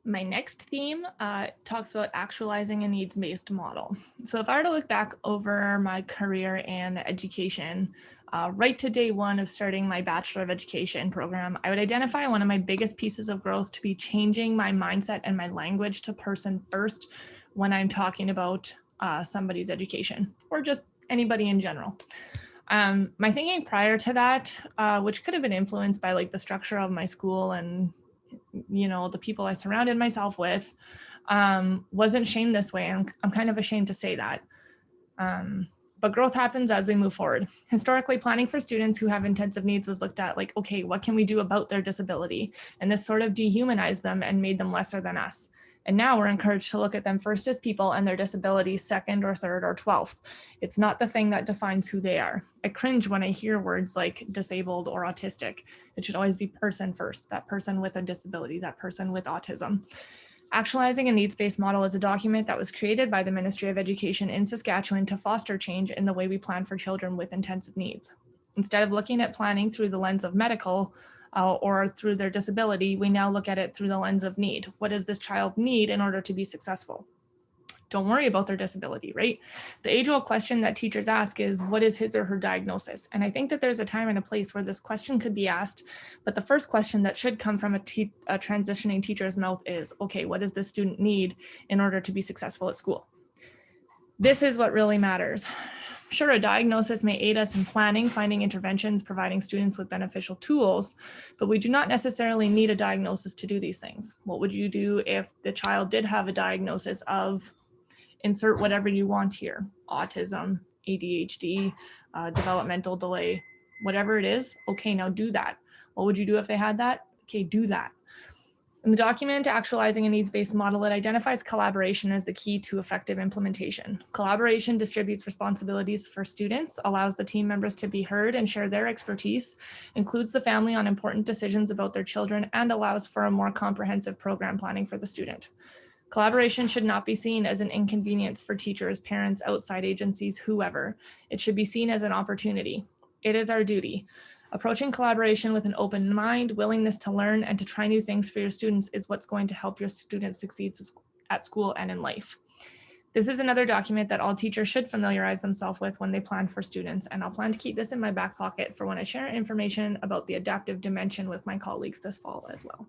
My next theme talks about actualizing a needs-based model. So if I were to look back over my career and education, right to day one of starting my Bachelor of Education program, I would identify one of my biggest pieces of growth to be changing my mindset and my language to person first when I'm talking about somebody's education or just anybody in general. My thinking prior to that, which could have been influenced by like the structure of my school and the people I surrounded myself with, wasn't shamed this way. And I'm kind of ashamed to say that. But growth happens as we move forward. Historically, planning for students who have intensive needs was looked at like, okay, what can we do about their disability? And this sort of dehumanized them and made them lesser than us. And now we're encouraged to look at them first as people and their disability second or third or 12th. It's not the thing that defines who they are. I cringe when I hear words like disabled or autistic. It should always be person first, that person with a disability, that person with autism. Actualizing a needs-based model is a document that was created by the Ministry of Education in Saskatchewan to foster change in the way we plan for children with intensive needs. Instead of looking at planning through the lens of medical or through their disability, we now look at it through the lens of need. What does this child need in order to be successful? Don't worry about their disability, right? The age-old question that teachers ask is, what is his or her diagnosis? And I think that there's a time and a place where this question could be asked, but the first question that should come from a transitioning teacher's mouth is, okay, what does this student need in order to be successful at school? This is what really matters. Sure, a diagnosis may aid us in planning, finding interventions, providing students with beneficial tools, but we do not necessarily need a diagnosis to do these things. What would you do if the child did have a diagnosis of insert whatever you want here, autism, ADHD, developmental delay, whatever it is, okay, now do that. What would you do if they had that? Okay, do that. In the document, Actualizing a Needs-Based Model, it identifies collaboration as the key to effective implementation. Collaboration distributes responsibilities for students, allows the team members to be heard and share their expertise, includes the family on important decisions about their children, and allows for a more comprehensive program planning for the student. Collaboration should not be seen as an inconvenience for teachers, parents, outside agencies, whoever. It should be seen as an opportunity. It is our duty. Approaching collaboration with an open mind, willingness to learn, and to try new things for your students is what's going to help your students succeed at school and in life. This is another document that all teachers should familiarize themselves with when they plan for students, and I'll plan to keep this in my back pocket for when I share information about the adaptive dimension with my colleagues this fall as well.